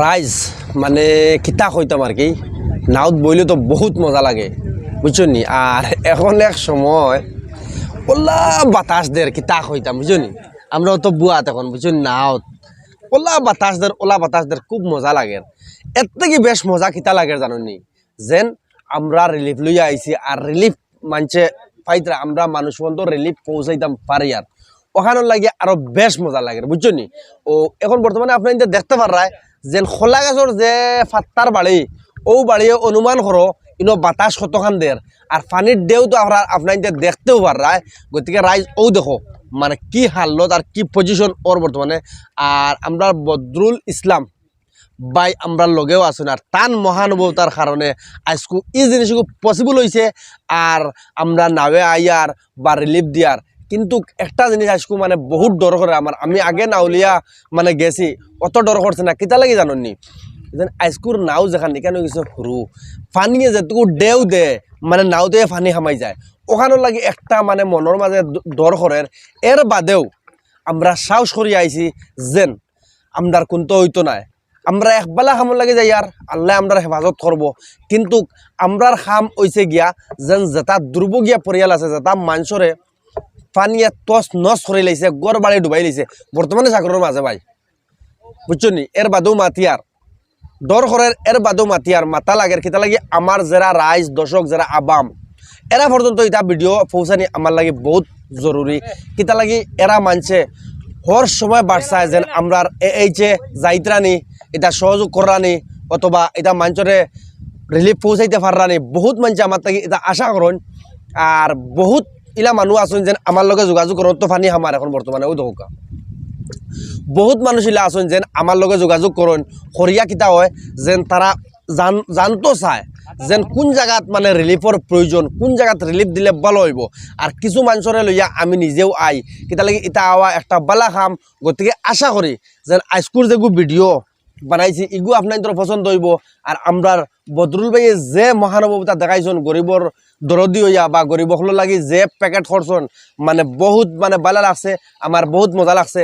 Rise মানে কিতা কইতাম আর কি নাওত বইলে তো বহুত মজা লাগে বুঝছো নি। আর এখন এক সময় ওলা বাতাস দের কিতা কইতাম বুঝছো নি। আমরা তো বুয়াত এখন বুঝছো নাওত ওলা বাতাস দের খুব মজা লাগে। এর থেকে বেশ মজা কিতা লাগে জানো নি, যেন আমরা রিলিফ লইয়া আইছি আর রিলিফ মানছে পাইতরা আমরা মানুষ বন্ধ রিলিফ পৌঁছাইতাম পারি আর ওখানে লাগে আরো বেশ মজা লাগে বুঝছো নি। ও এখন বর্তমানে আপনার দেখতে পারায় যে খোলা গাছর যে ফাত্তার বাড়ি ও বাড়িয়ে অনুমান করো ইনো বাতাস কতখান দের আর পানির দেও তো আপনার দেখতেও পারায়। গতিকে রাইজ ও দেখো মানে কি হালত আর কি পজিশন ওর বর্তমানে। আর আমরা বদরুল ইসলাম বাই আমরা লগেও আছেন আর তান মহানুভবতার কারণে আজকু এই জিনিসগুলো পসিবল হয়েছে। আর আমরা নাওয়ে আইয়ার বা রিলিফ দিয়ার কিন্তু একটা জিনিস আজকু মানে বহুত ডর করে আমার। আমি আগে নাউলিয়া মানে গেছি অত ডর করছে না কিতা লাগে জানি আজকুর নাও যেখানে কেন কিছু সরু পানিয়ে যেটুকু দেও দে মানে নাও দিয়ে পানি হামাই যায় ওখানে লাগে একটা মানে মনের মাঝে ডর করে। এর বাদেও আমরা সাহস করি আইছি যেন আমরার কোনতো হইতো নাই আমরা একবেলা খামর লাগে যাই আর আল্লাহ আমরা হেফাজত করব। কিন্তু আমরার খাম হইছে গিয়া যেন যেটা দুর্ভোগীয়া পরিয়াল আছে যেটা মানুষরে পানিয়ে টস নস করে লাইছে গড় বাড়ি ডুবাই লাইছে বর্তমানে সাগরের মাঝে ভাই বুঝছো নি। এর বাদেও মাতিয়ার ডর করে এর বাদেও মাতিয়ার মাথা লাগে কিতা লাগে আমার যারা রাইজ দর্শক যারা আবাম এরা পর্যন্ত এটা ভিডিও পৌঁছানি আমার লাগে বহুত জরুরি। কিতা লাগে এরা মানছে হর সময় বাড়ছায় যেন আমরা এই যে যাইত্রানি এটা সহযোগ করানি অথবা এটা মানুষরে রিলিফ পৌঁছাইতে পারানি বহুত মানুষ আমার থেকে এটা আশা করেন। আর বহুত ইলা মানুষ আছেন যেন আমার লগে যোগাযোগ করত তো ফানি আমার এখন বর্তমানে ওই দোকা বহুত মানুষ ইলা আছেন যেন আমার লগে যোগাযোগ করেন করিয়া কিতা হয় যেন তারা জানতো চায় যেন কোন জায়গাত মানে রিলিফর প্রয়োজন কোন জায়গাত রিলিফ দিলে ভালো হইব। আর কিছু মানুষরে লইয়া আমি নিজেও আই কিতা লাগে এটা আওয়া একটা বালা খাম। গতিকে আশা করি যেন আজকুর যেগু ভিডিও বানাইছি ইগু আপনার পছন্দ হইব। আর আমরার বদরুল ভাইয়ে যে মহানুভবতা দেখাইছেন গরিবর দরদি হইয়া বা গরিবগুলো লাগি যে প্যাকেট করছেন মানে বহুত মানে ভালো লাগছে আমার বহুত মজা লাগছে।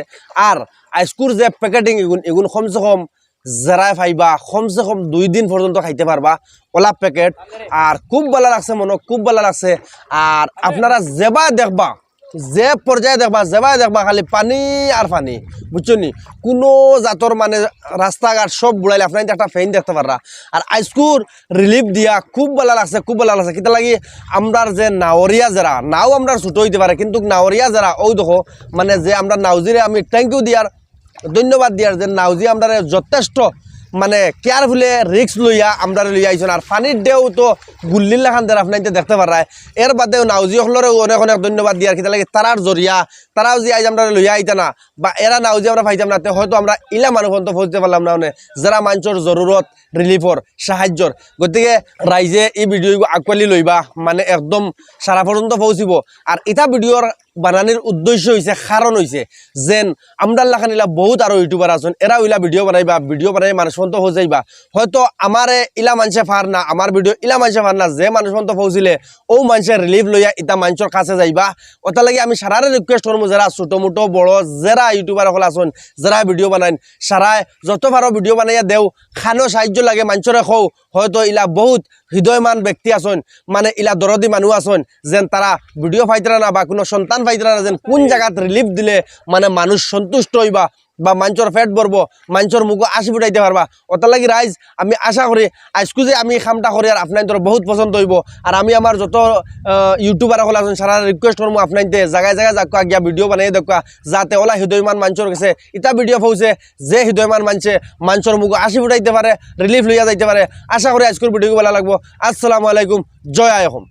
আর আজকুর যে প্যাকেটিং এগুন কমসে কম যারাই পাইবা কমসে কম 2 দিন পর্যন্ত খাইতে পারবা ওলা প্যাকেট। আর খুব ভালো লাগছে মনে খুব ভালো লাগছে। আর আপনারা যেবা দেখবা যে পর্যায়ে দেখবা খালি পানি আর পানি বুঝছো নি। কোনো জাতর মানে রাস্তাঘাট সব বুড়াইলে আপনার একটা ফেইন দেখতে পাররা। আর আজকুর রিলিফ দিয়া খুব ভালো লাগছে কিতা লাগি আমরার যে নাওরিয়া যারা নাও আমরা ছোট হইতে পারে কিন্তু নাওরিয়া যারা ও দেখো মানে যে আমরা নাওজিরে আমি থ্যাংক ইউ দিয়ার ধন্যবাদ দিয়ার যে নাওজি আমরা যথেষ্ট মানে কেয়ারফুলে রিক্স লইয়া আমরা লইয়া আইসন। আর পানির দেও তো গুল্লির লাখান দের আপনার দেখতে পারায়। এর বাদেও নাওজি হলরে অনেক অনেক ধন্যবাদ দিয়ার কিতা লাগে তারার জরিয়া তারাও যে আইজ আমরা লইয়া আইতা না বা এরা নাওজি আমরা পাইতাম না হয়তো আমরা ইলা মানুষ পর্যন্ত পৌঁছতে পারলাম না যারা মানুষের জরুরত রিলিফর সাহায্যর। গতিকে রাইজে এই ভিডিও আকোয়ালি লইবা মানে একদম সারা পর্যন্ত পৌঁছিব। আর এটা ভিডিওর বানানির উদ্দেশ্য হয়েছে কারণ হয়েছে যেন আমরা লাখান ইলা বহুত আরো ইউটিউবার আছেন এরা ইলা ভিডিও বানাই মানুষ পর্যন্ত পৌঁছাইবা। হয়তো আমারে ইলা মানুষে পার না আমার ভিডিও ইলা মানুষে পার না যে মানুষ পর্যন্ত পৌঁছিলে ও মানুষের রিলিফ লইয়া ইটা মানুষের কাছে যাইবা। ওটা লাগে আমি সারারে রিকোয়েস্ট করবো যারা ছোটো মোটো বড় যারা ইউটিউবার হল আছেন যারা ভিডিও বানাইন সারাই যত পারো ভিডিও বানাইয়া দেও খানো সাহায্য লাগে মানুষরে খৌ হয়তো ইলা বহুত হৃদয়মান ব্যক্তি আছেন মানে ইলা দরদি মানুষ আছেন যেন তারা ভিডিও পাইতরা না বা কোনো সন্তান পাইতরা না যেন কোন জায়গাত রিলিফ দিলে মানে মানুষ সন্তুষ্ট হইবা বা মানুষের পেট ভরব মানুষের মুখ আসি ফুটাইতে পারবা। ওটা লাগি রাইজ আমি আশা করি আজকু যে আমি কামটা করি আর আপনার বহুত পছন্দ হইব। আর আমি আমার যত ইউটিউবার হল আছেন সারা রিকোয়েস্ট করবো আপনার জায়গায় যাকা গিয়া ভিডিও বানাই দেখা যাতে ওলা হৃদয়মান মানুষের কাছে ইটা ভিডিও পৌঁছে যে হৃদয়মান মানুষের মুখ আসি ফুটাইতে পারে রিলিফ লইয়া যাইতে পারে। আশা করি আজকের ভিডিও ভালো লাগবো। আসসালামু আলাইকুম, জয় আয়হম।